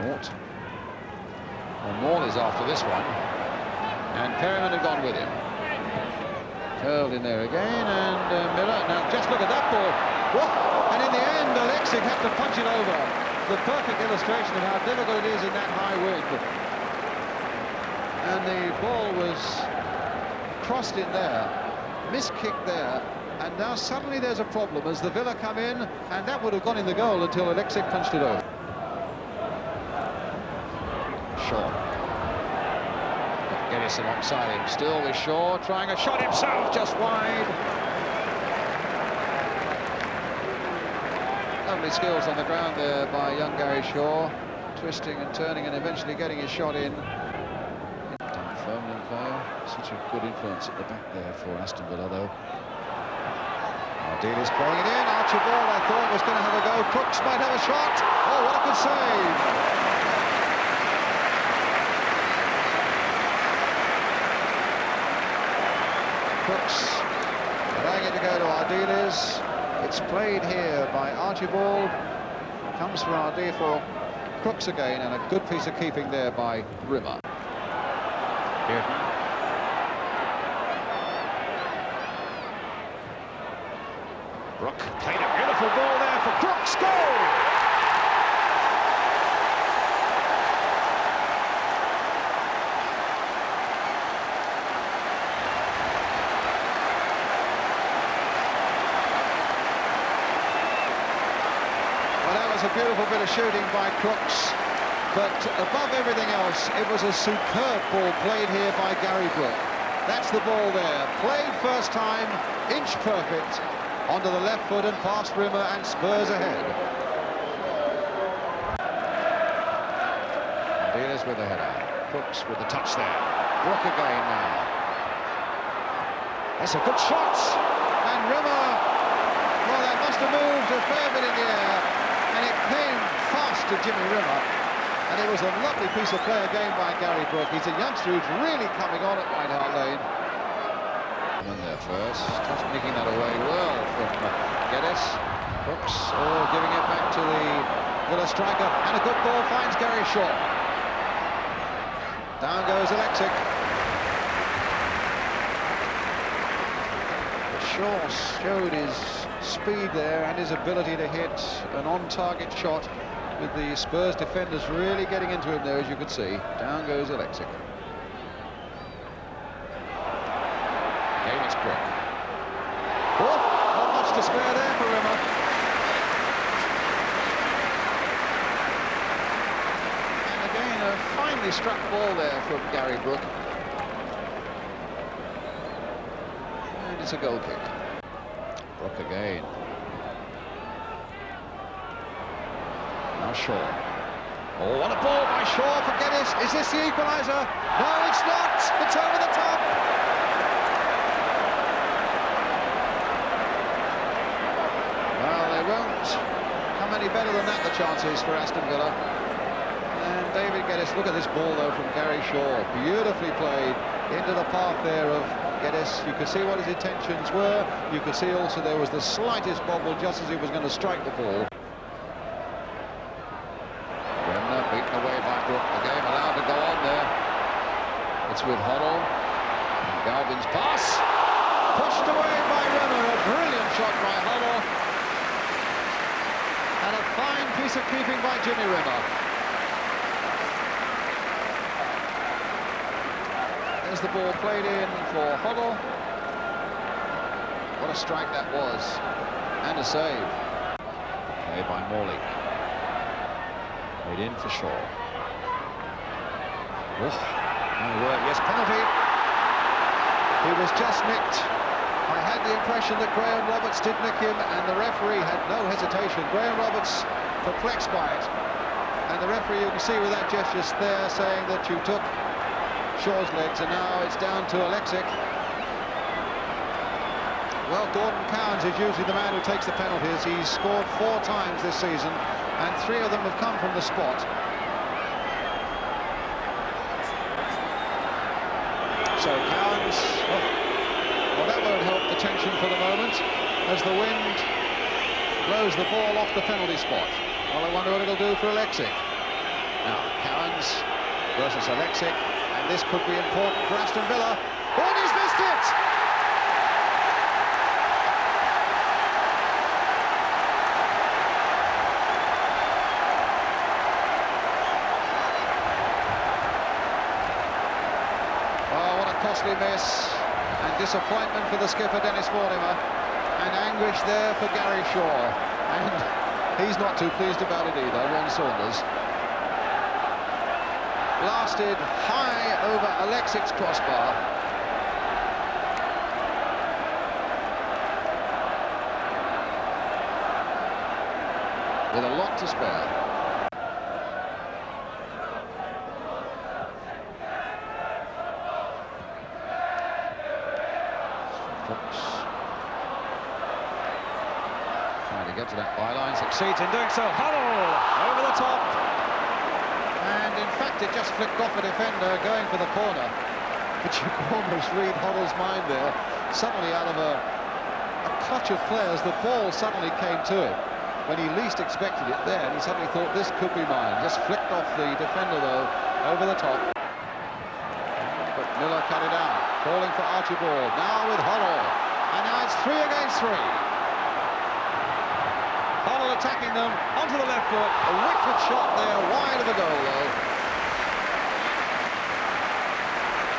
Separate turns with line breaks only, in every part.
Hart. And Maul is after this one. And Perryman had gone with him. Curled in there again, and Miller. Now just look at that ball. Whoa. And in the end, Alexic had to punch it over. The perfect illustration of how difficult it is in that high wind. And the ball was crossed in there, miskicked there, and now suddenly there's a problem as the Villa come in, and that would have gone in the goal until Alexic punched it over. Shaw. Geddes alongside him, still with Shaw, trying a shot himself, just wide. Lovely skills on the ground there by young Gary Shaw, twisting and turning and eventually getting his shot in. Firmly in play, such a good influence at the back there for Aston Villa though. Ardele's playing it in, Archibald I thought was going to have a go, Crooks might have a shot, oh what a good save! Crooks allowing it to go to Ardele's. It's played here by Archibald. Comes for Ardele for Crooks again, and a good piece of keeping there by Rimmer. Here. Brook played a beautiful ball there for Crooks. Goal! A beautiful bit of shooting by Crooks, but above everything else it was a superb ball played here by Gary Brook. That's the ball there, played first time, inch perfect onto the left foot and past Rimmer, and Spurs ahead. Dealers with the header, Crooks with the touch there, Brook again now. That's a good shot, and Rimmer, well that must have moved a fair bit in the air. And it came fast to Jimmy Rimmer, and it was a lovely piece of play again by Gary Brook. He's a youngster who's really coming on at White Hart Lane. And there first, just nicking that away well from Geddes. Brooks, giving it back to the Villa striker, and a good ball finds Gary Shaw. Down goes Alexic. Shaw showed his speed there and his ability to hit an on-target shot, with the Spurs defenders really getting into him there, as you could see. Down goes Alexic. Again it's Brook. Oh, not much to spare there for Rimmer. And again a finely struck ball there from Gary Brook. And it's a goal kick. Brook again. Now Shaw. Oh, what a ball by Shaw for Geddes. Is this the equaliser? No, it's not. It's over the top. Well, they won't come any better than that, the chances for Aston Villa. And David Geddes, look at this ball though from Gary Shaw. Beautifully played into the path there of Geddes. You could see what his intentions were. You could see also there was the slightest bobble just as he was going to strike the ball. Bremner beaten away by Brook. The game allowed to go on there. It's with Hoddle. Galvin's pass. Pushed away by Rimmer. A brilliant shot by Hoddle. And a fine piece of keeping by Jimmy Rimmer. There's the ball played in for Hoddle. What a strike that was, and a save. Played by Morley. Played in for Shaw. Oh, no word. Yes, penalty. He was just nicked. I had the impression that Graham Roberts did nick him, and the referee had no hesitation. Graham Roberts perplexed by it, and the referee, you can see with that gesture there, saying that you took Shaw's legs, and now it's down to Alexic. Well, Gordon Cowans is usually the man who takes the penalties. He's scored 4 times this season, and 3 of them have come from the spot. So Cowans, well, that won't help the tension for the moment, as the wind blows the ball off the penalty spot. Well, I wonder what it'll do for Alexic. Now, Cowans versus Alexic, and this could be important for Aston Villa. Oh, and he's missed it! Oh, what a costly miss, and disappointment for the skipper, Dennis Mortimer, and anguish there for Gary Shaw, and he's not too pleased about it either, Ron Saunders. Blasted high over Alexic's crossbar. With a lot to spare. Crooks trying to get to that byline, succeeds in doing so. Huddle over the top. And in fact, it just flicked off a defender going for the corner. But you can almost read Hoddle's mind there. Suddenly, out of a clutch of players, the ball suddenly came to him when he least expected it there, and he suddenly thought, this could be mine. Just flicked off the defender, though, over the top. But Miller cut it out, calling for Archibald. Now with Hoddle, and now it's 3 against 3. Hart attacking them onto the left foot. A wicked shot there, wide of the goal though.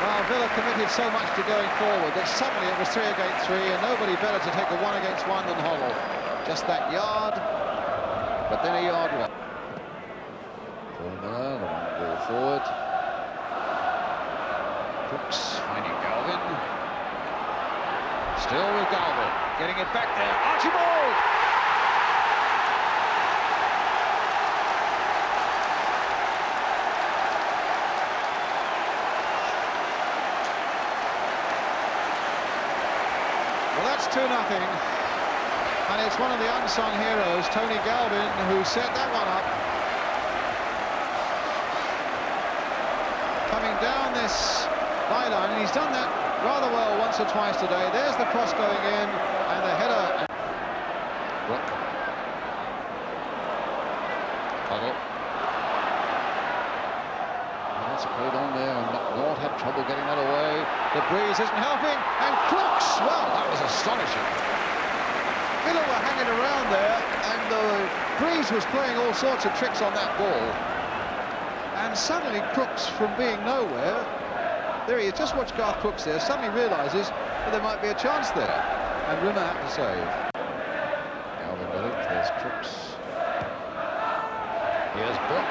Well, Villa committed so much to going forward that suddenly it was 3 against 3, and nobody better to take a 1 against 1 than Hoddle. Just that yard, but then a yard one. Paul Miller, the long ball forward. Crooks finding Galvin. Still with Galvin, getting it back there. Archibald! Well, that's 2-0, and it's one of the unsung heroes, Tony Galvin, who set that one up. Coming down this byline, and he's done that rather well once or twice today. There's the cross going in, and the header. Brook. Huddle. That's played on there, and Lord had trouble getting that away. The breeze isn't helping, and Crooks, well, that was astonishing. Villa were hanging around there, and the breeze was playing all sorts of tricks on that ball. And suddenly Crooks, from being nowhere, there he is, just watch Garth Crooks there, suddenly realises that there might be a chance there. And Rimmer had to save. Galvin with it, there's Crooks. Here's Brook.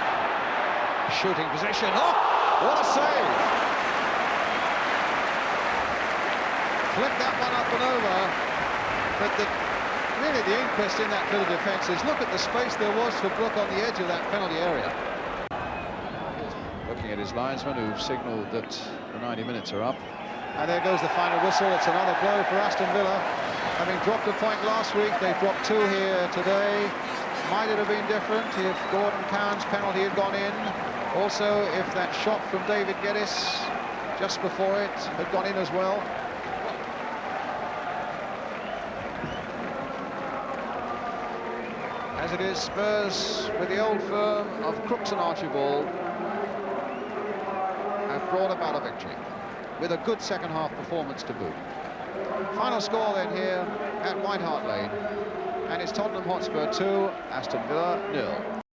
Shooting position, oh, what a save! Flipped that one up and over, but really the inquest in that bit of defence is look at the space there was for Brook on the edge of that penalty area. Looking at his linesman, who've signalled that the 90 minutes are up. And there goes the final whistle. It's another blow for Aston Villa. Having dropped a point last week, they've dropped 2 here today. Might it have been different if Gordon Cowans' penalty had gone in? Also, if that shot from David Geddes just before it had gone in as well. As it is, Spurs, with the old firm of Crooks and Archibald, have brought about a victory, with a good second-half performance to boot. Final score then here at White Hart Lane, and it's Tottenham Hotspur 2, Aston Villa 0.